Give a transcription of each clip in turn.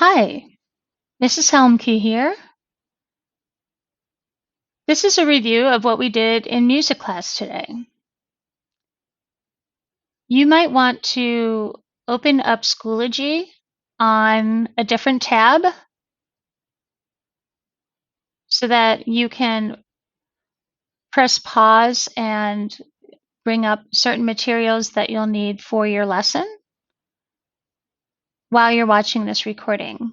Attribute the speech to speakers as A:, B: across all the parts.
A: Hi, Mrs. Helmke here. This is a review of what we did in music class today. You might want to open up Schoology on a different tab so that you can press pause and bring up certain materials that you'll need for your lesson while you're watching this recording.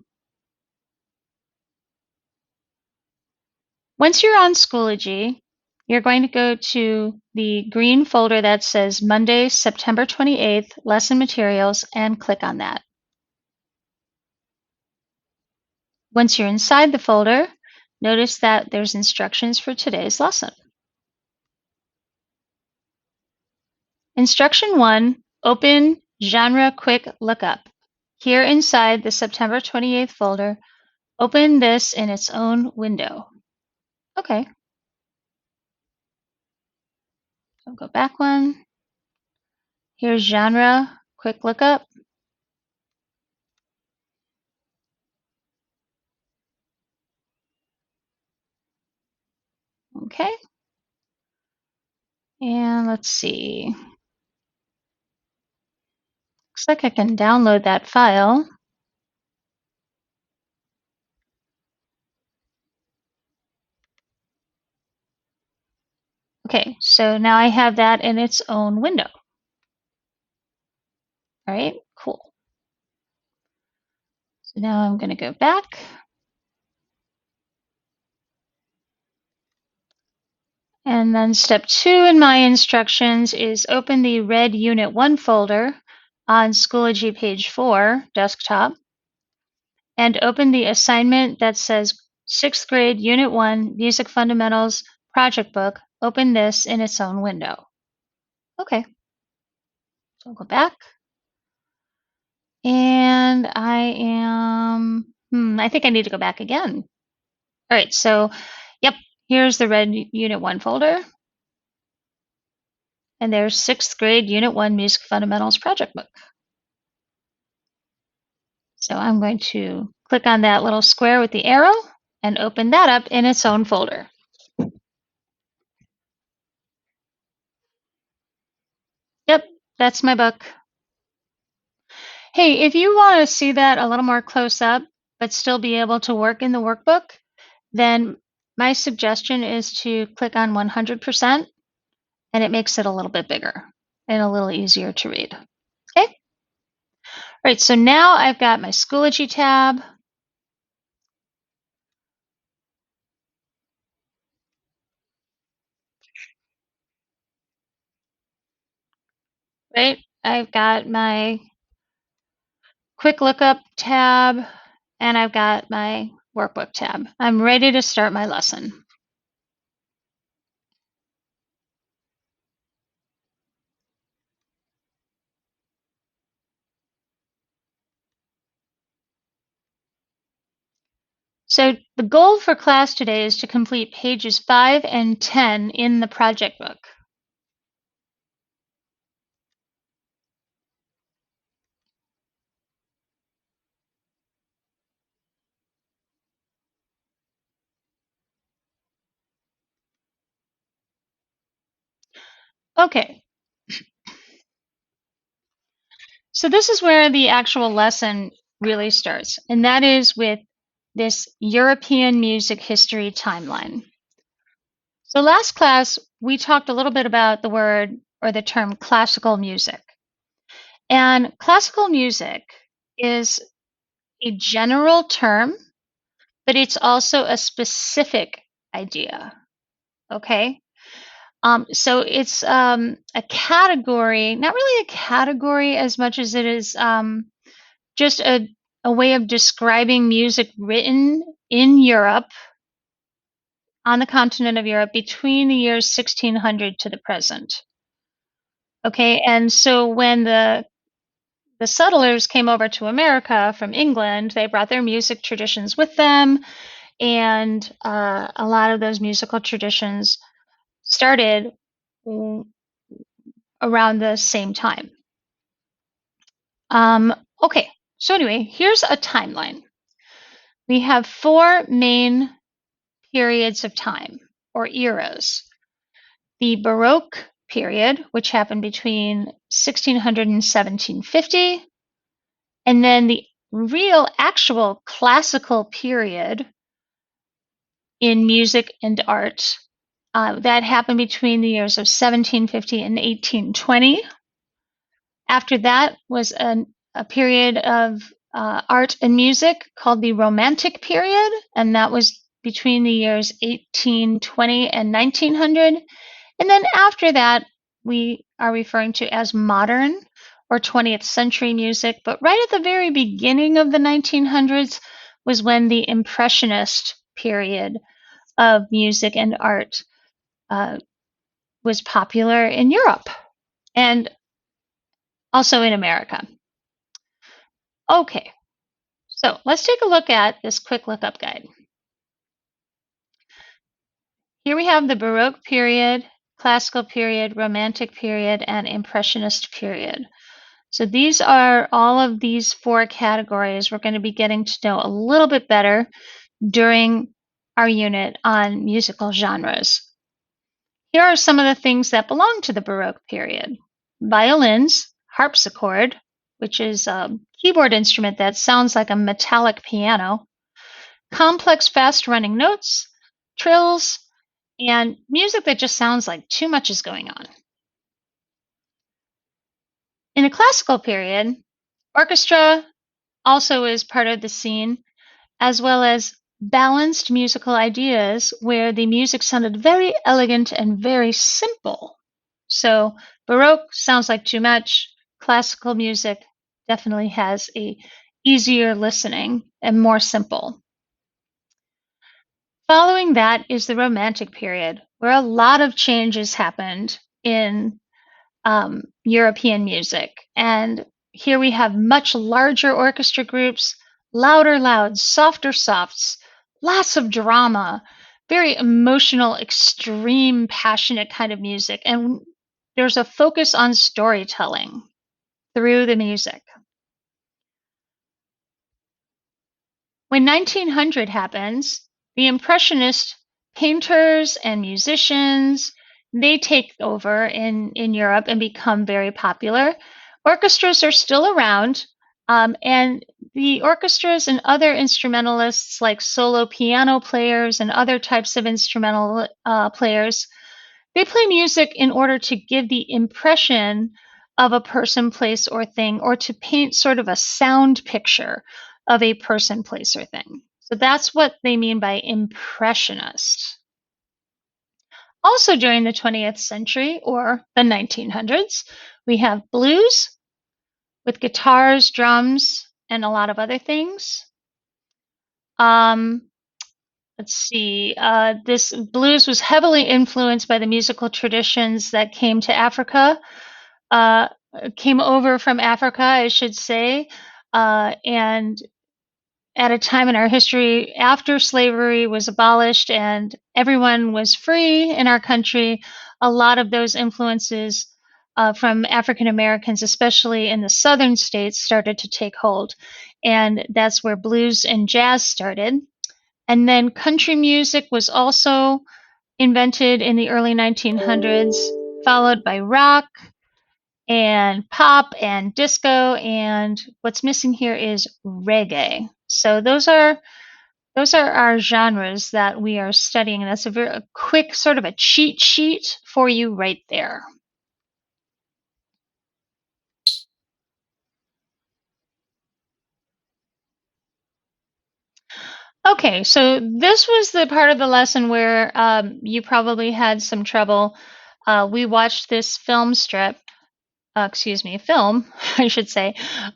A: Once you're on Schoology, you're going to go to the green folder that says Monday, September 28th, Lesson Materials, and click on that. Once you're inside the folder, notice that there's instructions for today's lesson. Instruction 1, open Genre Quick Lookup. Here inside the September 28th folder, open this in its own window. Okay. So go back one. Here's Genre Quick Lookup. Okay. And let's see. Looks like I can download that file. Okay, so now I have that in its own window. All right, cool. So now I'm going to go back. And then step 2 in my instructions is open the red Unit 1 folder on Schoology page 4, desktop, and open the assignment that says 6th grade Unit 1 Music Fundamentals project book. Open this in its own window. Okay, so I'll go back. And I think I need to go back again. All right, so yep, here's the red Unit 1 folder. And there's 6th grade Unit 1 Music Fundamentals project book. So I'm going to click on that little square with the arrow and open that up in its own folder. Yep, that's my book. Hey, if you want to see that a little more close up, but still be able to work in the workbook, then my suggestion is to click on 100%, and it makes it a little bit bigger and a little easier to read. Okay? All right, so now I've got my Schoology tab. Right? I've got my Quick Lookup tab, and I've got my Workbook tab. I'm ready to start my lesson. So the goal for class today is to complete pages 5 and 10 in the project book. Okay. So this is where the actual lesson really starts, and that is with this European music history timeline. So last class, we talked a little bit about the word or the term classical music. And classical music is a general term, but it's also a specific idea. Okay. So it's a category, not really a category as much as it is just a way of describing music written in Europe, on the continent of Europe, between the years 1600 to the present. Okay, and so when the settlers came over to America from England, they brought their music traditions with them, and a lot of those musical traditions started around the same time. Okay, so anyway, here's a timeline. we have four main periods of time or eras. The Baroque period, which happened between 1600 and 1750, and then the real actual classical period in music and art that happened between the years of 1750 and 1820. After that was a period of art and music called the Romantic period, and that was between the years 1820 and 1900. And then after that, we are referring to as modern or 20th century music. But right at the very beginning of the 1900s was when the Impressionist period of music and art was popular in Europe and also in America. Okay, so let's take a look at this quick lookup guide. Here we have the Baroque period, Classical period, Romantic period, and Impressionist period. So these are all of these four categories we're going to be getting to know a little bit better during our unit on musical genres. Here are some of the things that belong to the Baroque period. Violins, harpsichord, which is a keyboard instrument that sounds like a metallic piano, complex fast-running notes, trills, and music that just sounds like too much is going on. In the classical period, orchestra also is part of the scene, as well as balanced musical ideas where the music sounded very elegant and very simple. So Baroque sounds like too much. Classical music definitely has a easier listening and more simple. Following that is the Romantic period, where a lot of changes happened in European music. And here we have much larger orchestra groups, louder louds, softer softs, lots of drama, very emotional, extreme, passionate kind of music. And there's a focus on storytelling through the music. When 1900 happens, the Impressionist painters and musicians, they take over in Europe and become very popular. Orchestras are still around, and the orchestras and other instrumentalists like solo piano players and other types of instrumental players, they play music in order to give the impression of a person, place, or thing, or to paint sort of a sound picture of a person, place, or thing. So that's what they mean by impressionist. Also during the 20th century, or the 1900s, we have blues with guitars, drums, and a lot of other things. Let's see, this blues was heavily influenced by the musical traditions that came to Africa, came over from Africa, I should say, and at a time in our history after slavery was abolished and everyone was free in our country, a lot of those influences from African Americans, especially in the southern states, started to take hold. And that's where blues and jazz started. And then country music was also invented in the early 1900s, followed by rock and pop and disco, and what's missing here is reggae. So those are our genres that we are studying, and that's a very quick sort of a cheat sheet for you right there. Okay, so this was the part of the lesson where you probably had some trouble. We watched this film, I should say,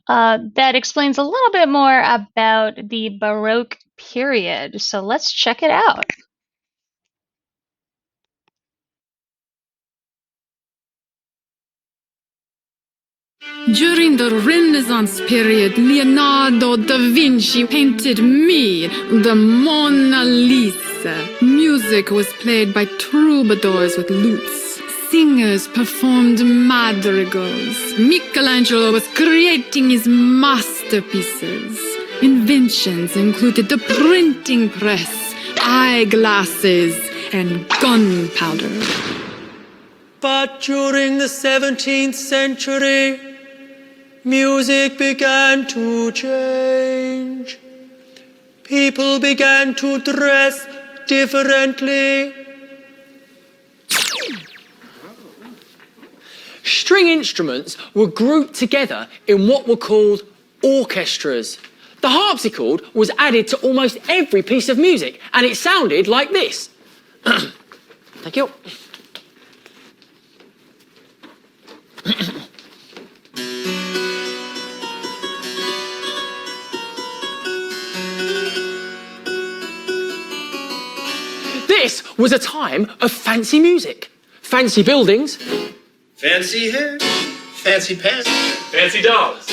A: that explains a little bit more about the Baroque period. So let's check it out.
B: During the Renaissance period, Leonardo da Vinci painted me, the Mona Lisa. Music was played by troubadours with lutes. Singers performed madrigals. Michelangelo was creating his masterpieces. Inventions included the printing press, eyeglasses, and gunpowder.
C: But during the 17th century, music began to change. People began to dress differently. String instruments were grouped together in what were called orchestras. The harpsichord was added to almost every piece of music, and it sounded like this. Thank you. This was a time of fancy music. Fancy buildings.
D: Fancy hair, fancy pants,
E: Fancy dogs.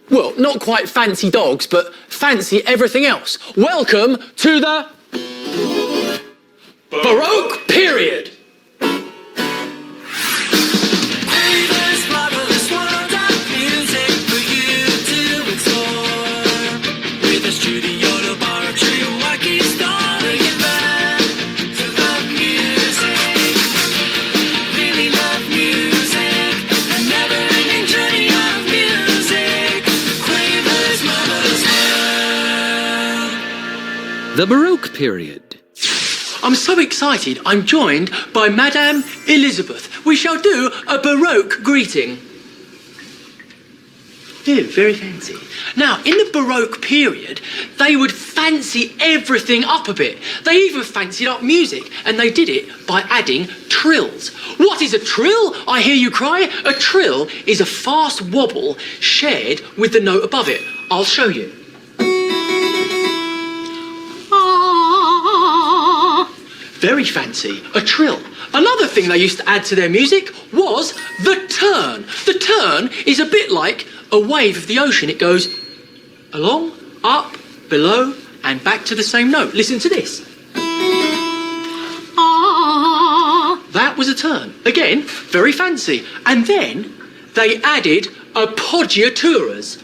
C: Well, not quite fancy dogs, but fancy everything else. Welcome to the Baroque period.
F: The Baroque period.
C: I'm so excited, I'm joined by Madame Elizabeth. We shall do a Baroque greeting. Yeah, very fancy. Now, in the Baroque period, they would fancy everything up a bit. They even fancied up music, and they did it by adding trills. What is a trill? I hear you cry. A trill is a fast wobble shared with the note above it. I'll show you. Very fancy, a trill. Another thing they used to add to their music was the turn. The turn is a bit like a wave of the ocean. It goes along, up, below, and back to the same note. Listen to this. That was a turn. Again, very fancy. And then they added appoggiaturas.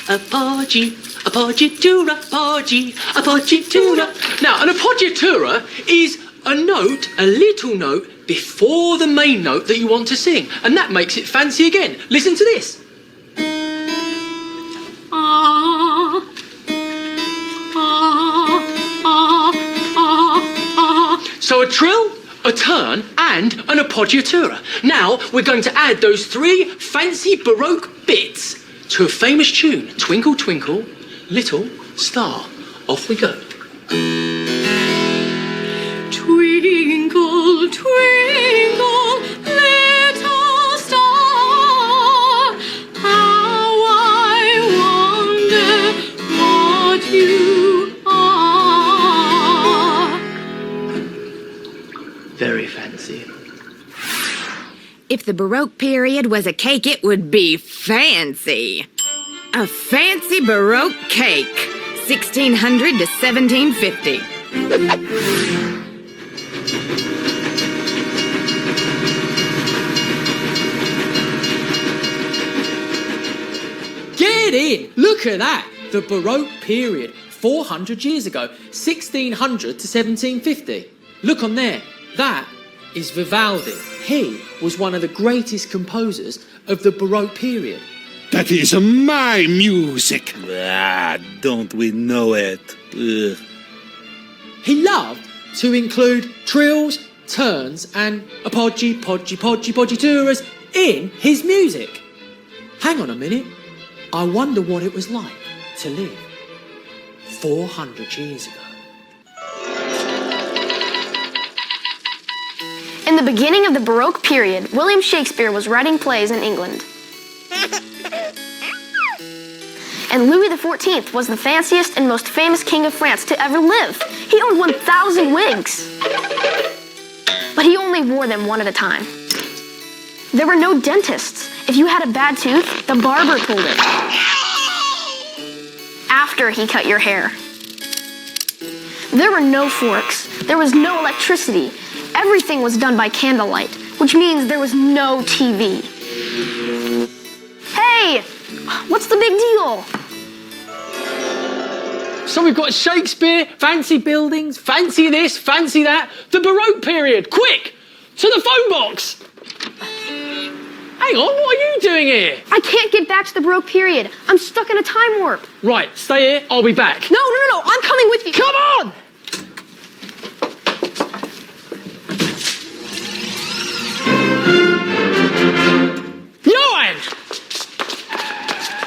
C: Appoggiatura. Now, an appoggiatura is a note, a little note, before the main note that you want to sing. And that makes it fancy again. Listen to this. So a trill, a turn, and an appoggiatura. Now, we're going to add those three fancy Baroque bits to a famous tune, Twinkle, Twinkle, Little Star. Off we go.
B: Twinkle, twinkle, little star, how I wonder what you are.
C: Very fancy.
G: If the Baroque period was a cake, it would be fancy. A fancy Baroque cake, 1600 to 1750.
C: Get in! Look at that! The Baroque period, 400 years ago, 1600 to 1750. Look on there. That is Vivaldi. He was one of the greatest composers of the Baroque period.
H: That is my music. Ah, don't we know it? Ugh.
C: He loved to include trills, turns, and appoggiaturas in his music. Hang on a minute. I wonder what it was like to live 400 years ago.
I: In the beginning of the Baroque period, William Shakespeare was writing plays in England. And Louis XIV was the fanciest and most famous king of France to ever live. He owned 1,000 wigs. But he only wore them one at a time. There were no dentists. If you had a bad tooth, the barber pulled it. After he cut your hair. There were no forks. There was no electricity. Everything was done by candlelight, which means there was no TV. Hey! What's the big deal?
C: So we've got Shakespeare, fancy buildings, fancy this, fancy that. The Baroque period, quick! To the phone box! Hang on, what are you doing here?
I: I can't get back to the Baroque period. I'm stuck in a time warp.
C: Right, stay here, I'll be back.
I: No, I'm coming with you.
C: Come on! Johan!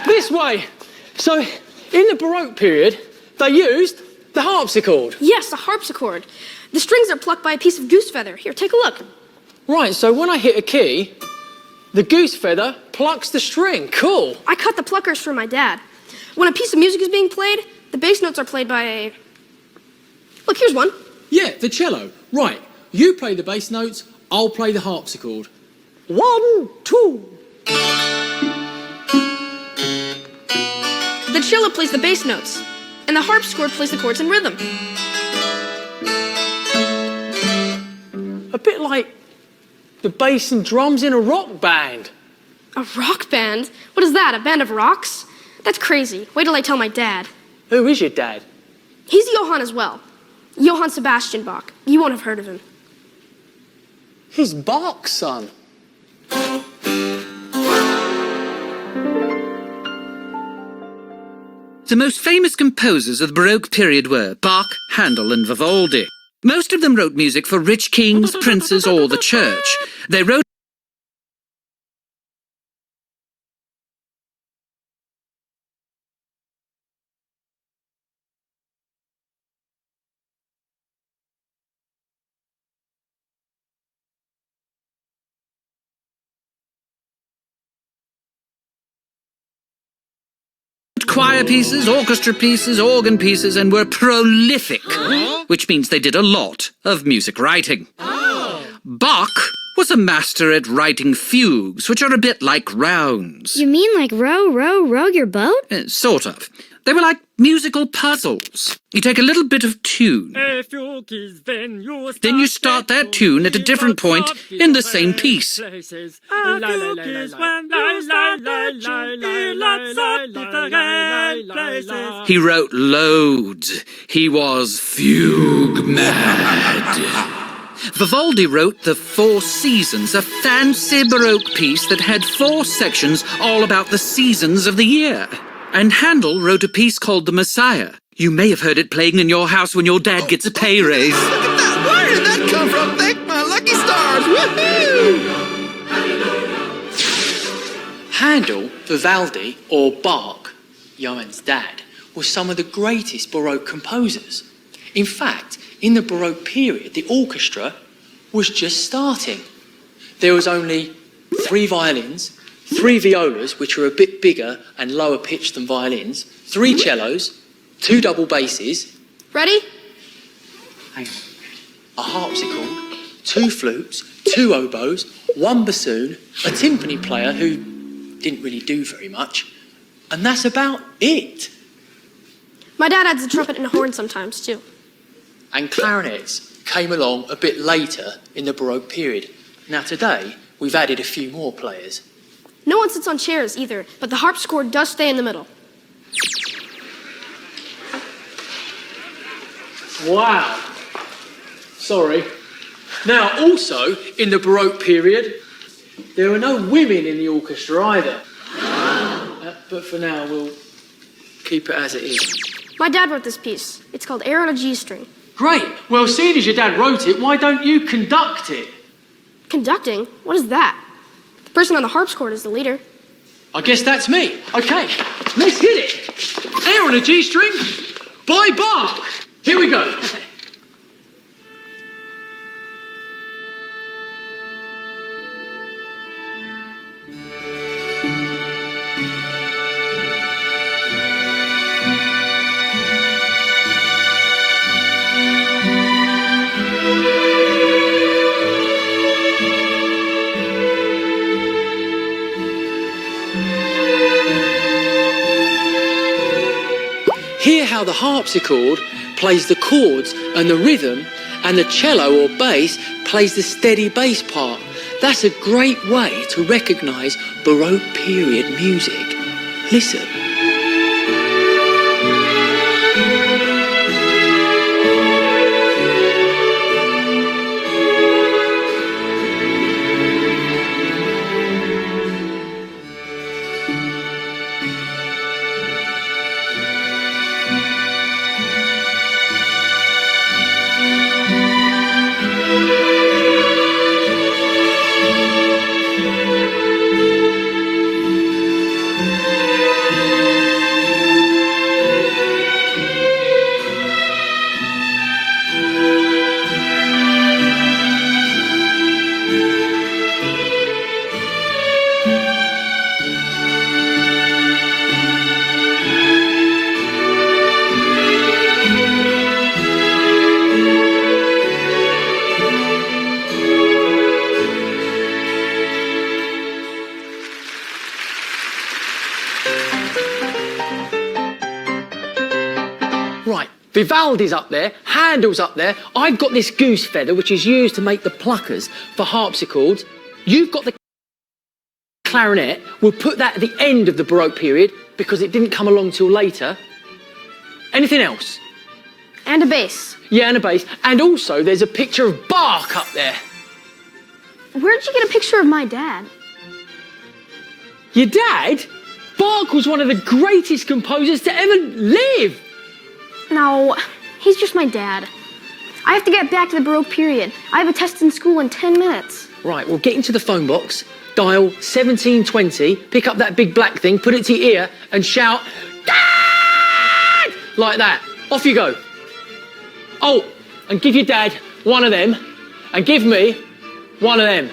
C: This way. So, in the Baroque period, they used the harpsichord.
I: Yes, the harpsichord. The strings are plucked by a piece of goose feather. Here, take a look.
C: Right, so when I hit a key, the goose feather plucks the string. Cool.
I: I cut the pluckers for my dad. When a piece of music is being played, the bass notes are played by a... Look, here's one.
C: Yeah, the cello. Right, you play the bass notes, I'll play the harpsichord. 1, 2.
I: The cello plays the bass notes, and the harpsichord plays the chords in rhythm.
C: A bit like the bass and drums in a rock band.
I: A rock band? What is that, a band of rocks? That's crazy. Wait till I tell my dad.
C: Who is your dad?
I: He's Johann as well. Johann Sebastian Bach. You won't have heard of him.
C: He's Bach's son.
E: The most famous composers of the Baroque period were Bach, Handel and Vivaldi. Most of them wrote music for rich kings, princes or the church. They wrote choir pieces, orchestra pieces, organ pieces, and were prolific, which means they did a lot of music writing. Bach was a master at writing fugues, which are a bit like rounds.
F: You mean like row, row, row your boat?
E: Sort of. They were like musical puzzles. You take a little bit of tune. Then you start that tune at a different point in the same piece. He wrote loads. He was fugue mad. Vivaldi wrote The Four Seasons, a fancy Baroque piece that had 4 sections all about the seasons of the year. And Handel wrote a piece called The Messiah. You may have heard it playing in your house when your dad gets a pay raise.
J: Look at that! Where did that come from? Thank my lucky stars! Woohoo!
C: Handel, Vivaldi, or Bach, Johann's dad, was some of the greatest Baroque composers. In fact, in the Baroque period, the orchestra was just starting. There was only 3 violins, 3 violas, which were a bit bigger and lower pitched than violins, 3 cellos, 2 double basses.
I: Ready?
C: Hang on. A harpsichord, 2 flutes, 2 oboes, 1 bassoon, a timpani player who didn't really do very much, and that's about it.
I: My dad adds a trumpet and a horn sometimes, too.
C: And clarinets came along a bit later in the Baroque period. Now today, we've added a few more players.
I: No one sits on chairs either, but the harpsichord does stay in the middle.
C: Wow. Sorry. Now, also, in the Baroque period, there were no women in the orchestra either. But for now, we'll keep it as it is.
I: My dad wrote this piece. It's called Air on a G String.
C: Great. Well, seeing as your dad wrote it, why don't you conduct it?
I: Conducting? What is that? The person on the harpsichord is the leader.
C: I guess that's me. Okay, let's hit it. Air on a G string by Bach. Here we go. Hear how the harpsichord plays the chords and the rhythm, and the cello or bass plays the steady bass part. That's a great way to recognise Baroque period music. Listen. Right, Vivaldi's up there, Handel's up there, I've got this goose feather which is used to make the pluckers for harpsichords, you've got the clarinet, we'll put that at the end of the Baroque period because it didn't come along till later. Anything else?
I: And a bass.
C: Yeah, and a bass, and also there's a picture of Bach up there.
I: Where'd you get a picture of my dad?
C: Your dad? Bach was one of the greatest composers to ever live!
I: No, he's just my dad. I have to get back to the Baroque period. I have a test in school in 10 minutes.
C: Right, well, get into the phone box, dial 1720, pick up that big black thing, put it to your ear, and shout, "Dad!" Like that. Off you go. Oh, and give your dad one of them, and give me one of them.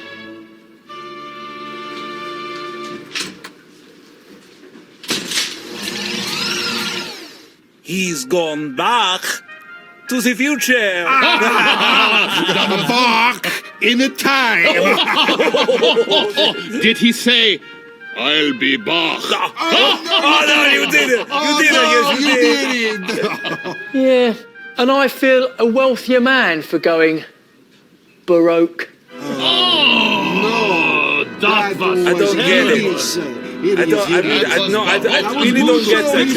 H: He's gone back to the future.
J: Back in a time.
K: Did he say, I'll be back?
H: Oh, no, you did it. You did it. Yes, you did.
C: Yeah, and I feel a wealthier man for going Baroque.
K: Oh, that was
H: I don't get it. I really don't get that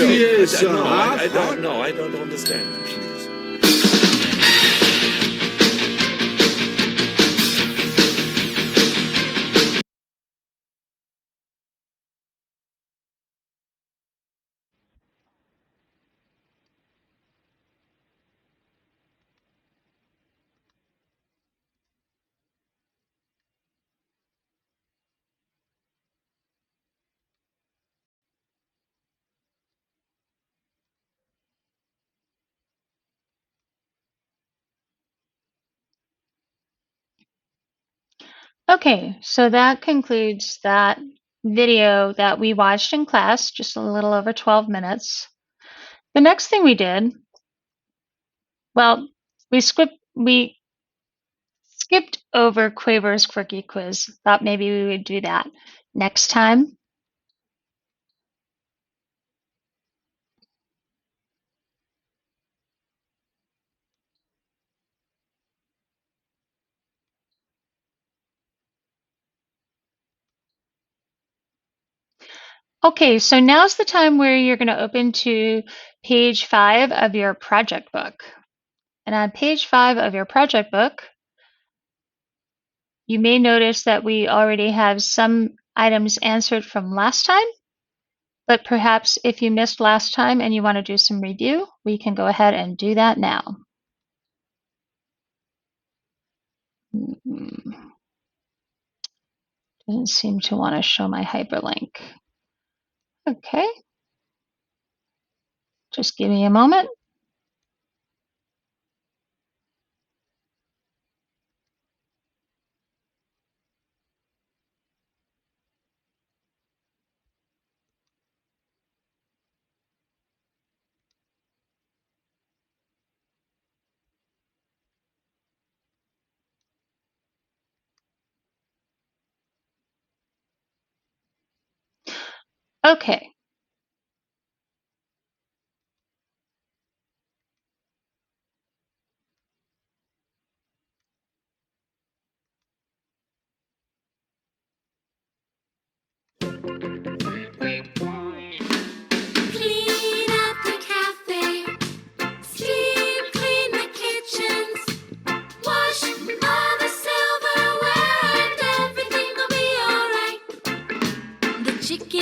H: joke. I don't understand.
A: Okay, so that concludes that video that we watched in class, just a little over 12 minutes. The next thing we did, well, we skipped over Quaver's quirky quiz. Thought maybe we would do that next time. Okay, so now's the time where you're going to open to page 5 of your project book. And on page 5 of your project book, you may notice that we already have some items answered from last time, but perhaps if you missed last time and you want to do some review, we can go ahead and do that now. Doesn't seem to want to show my hyperlink. Okay. Just give me a moment. Okay.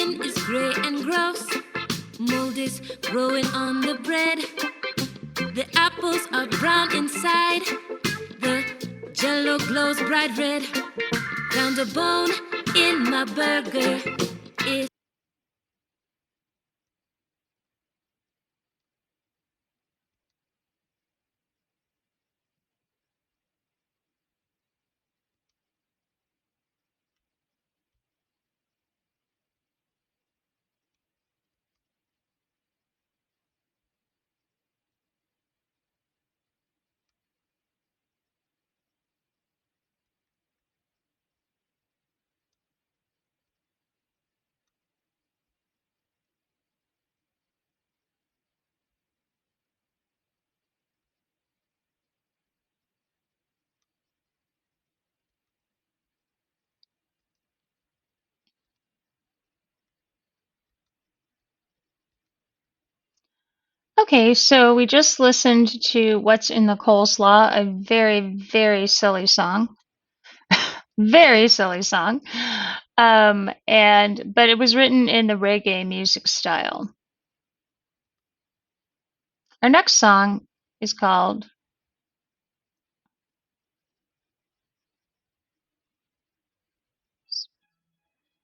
L: skin is gray and gross. Mold is growing on the bread. The apples are brown inside. The jello glows bright red. Found a bone in my burger.
A: Okay, so we just listened to What's in the Coleslaw, a very, very silly song. Very silly song. But it was written in the reggae music style. Our next song is called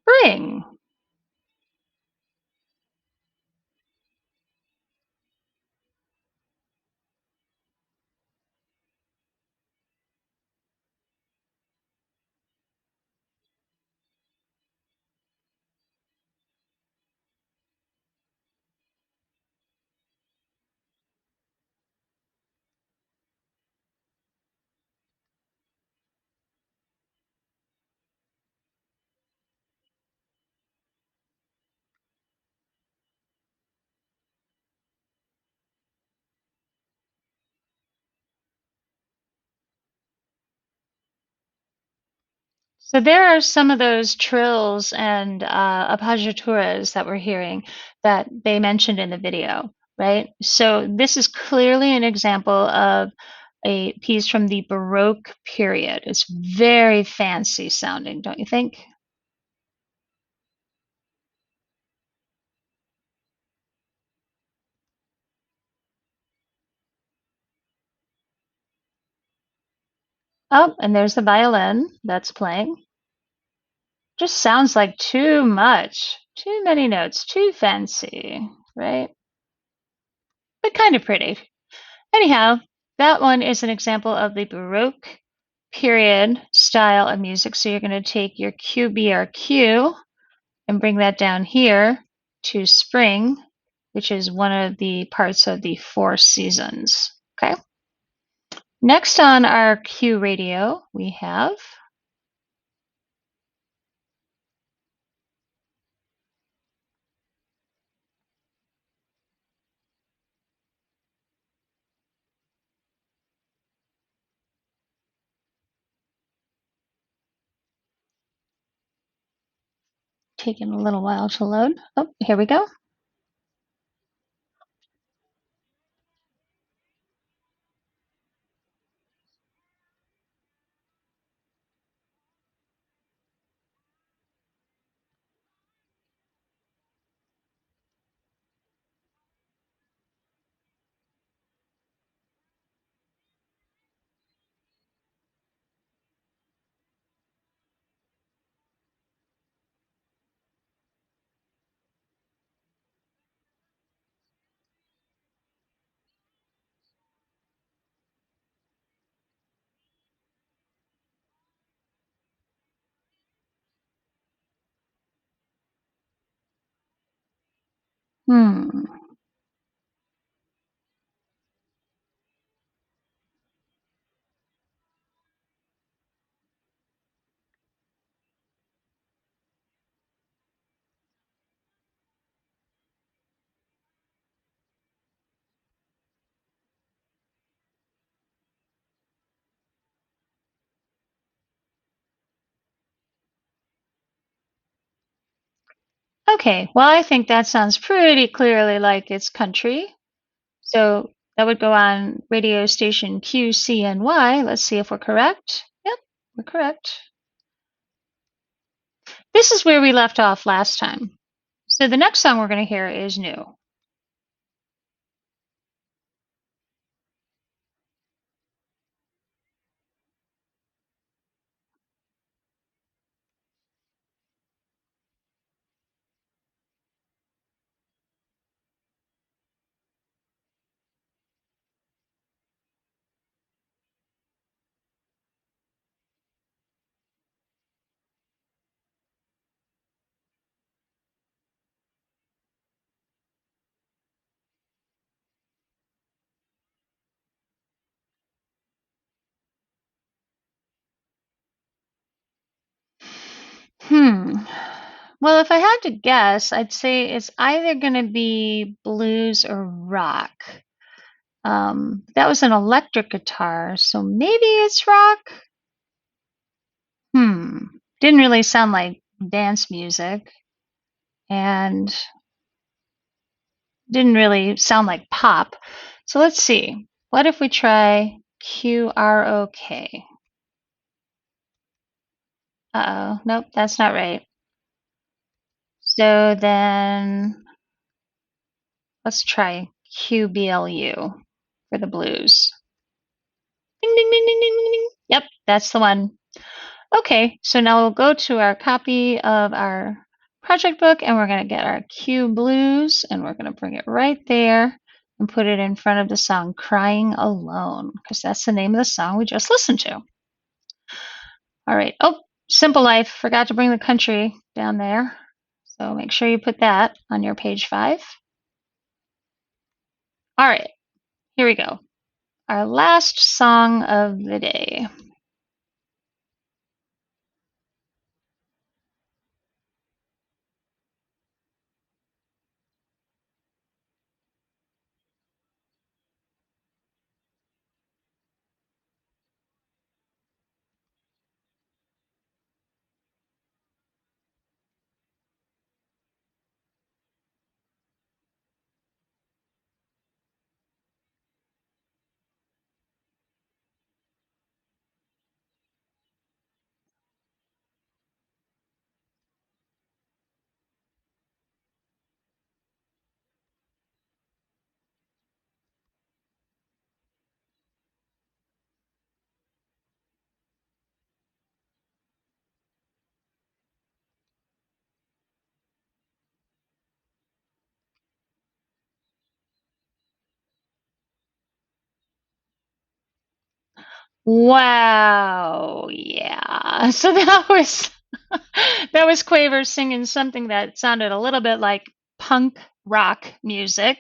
A: Spring. So there are some of those trills and appoggiaturas that we're hearing that they mentioned in the video, right? So this is clearly an example of a piece from the Baroque period. It's very fancy sounding, don't you think? Oh, and there's the violin that's playing. Just sounds like too much. Too many notes, too fancy, right? But kind of pretty. Anyhow, that one is an example of the Baroque period style of music. So you're going to take your QBRQ and bring that down here to spring, which is one of the parts of the four seasons. Okay. Next on our Q radio, we have taking a little while to load. Oh, here we go. Hmm. Okay, well, I think that sounds pretty clearly like it's country. So that would go on radio station QCNY. Let's see if we're correct. Yep, we're correct. This is where we left off last time. So the next song we're going to hear is new. Well, if I had to guess, I'd say it's either going to be blues or rock. That was an electric guitar, so maybe it's rock. Didn't really sound like dance music, and didn't really sound like pop. So let's see. What if we try QROK? Uh-oh, nope, that's not right. So then let's try QBLU for the blues. Ding, ding, ding, ding, ding, ding, ding. Yep, that's the one. Okay, so now we'll go to our copy of our project book and we're going to get our Q blues and we're going to bring it right there and put it in front of the song Crying Alone because that's the name of the song we just listened to. All right. Oh, Simple Life. Forgot to bring the country down there. So make sure you put that on your page 5. All right. Here we go. Our last song of the day. Wow. Yeah. So that was that was Quaver singing something that sounded a little bit like punk rock music,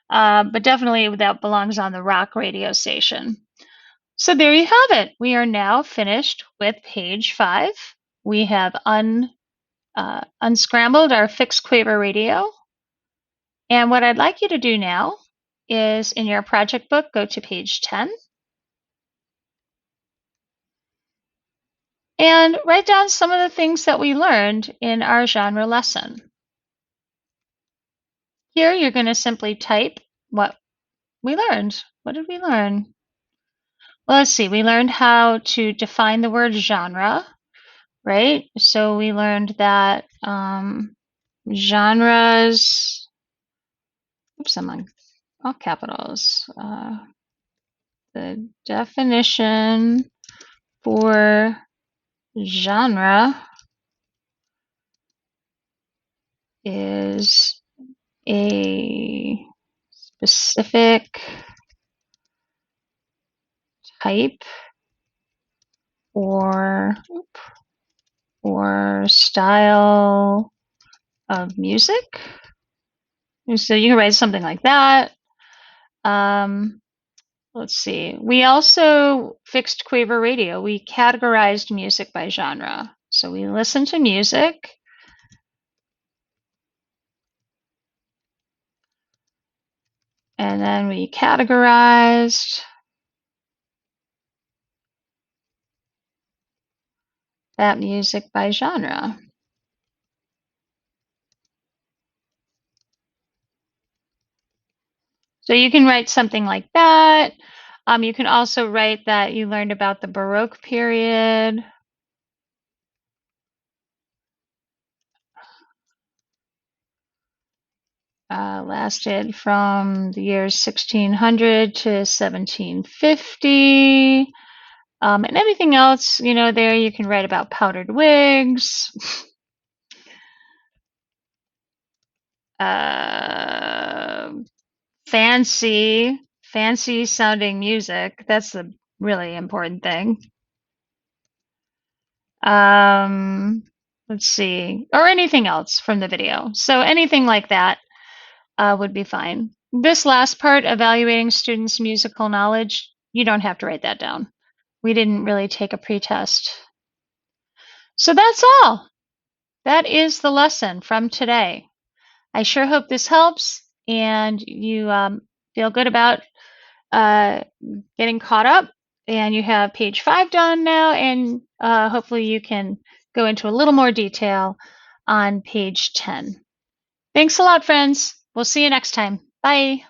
A: but definitely that belongs on the rock radio station. So there you have it. We are now finished with page 5. We have unscrambled our fixed Quaver radio. And what I'd like you to do now is in your project book, go to page 10 and write down some of the things that we learned in our genre lesson. Here, you're going to simply type what we learned. What did we learn? Well, let's see. We learned how to define the word genre, right? So we learned that genres, oops, I'm on all capitals. The definition for genre is a specific type or style of music. So you can write something like that. Let's see. We also fixed Quaver Radio. We categorized music by genre. So we listened to music. And then we categorized that music by genre. So you can write something like that. You can also write that you learned about the Baroque period. lasted from the years 1600 to 1750. And everything else, there you can write about powdered wigs. Fancy sounding music. That's the really important thing. Let's see, or anything else from the video. So anything like that would be fine. This last part, evaluating students' musical knowledge, you don't have to write that down. We didn't really take a pretest. So that's all. That is the lesson from today. I sure hope this helps and you feel good about getting caught up, and you have page 5 done now, and hopefully you can go into a little more detail on page 10. Thanks a lot, friends. We'll see you next time. Bye.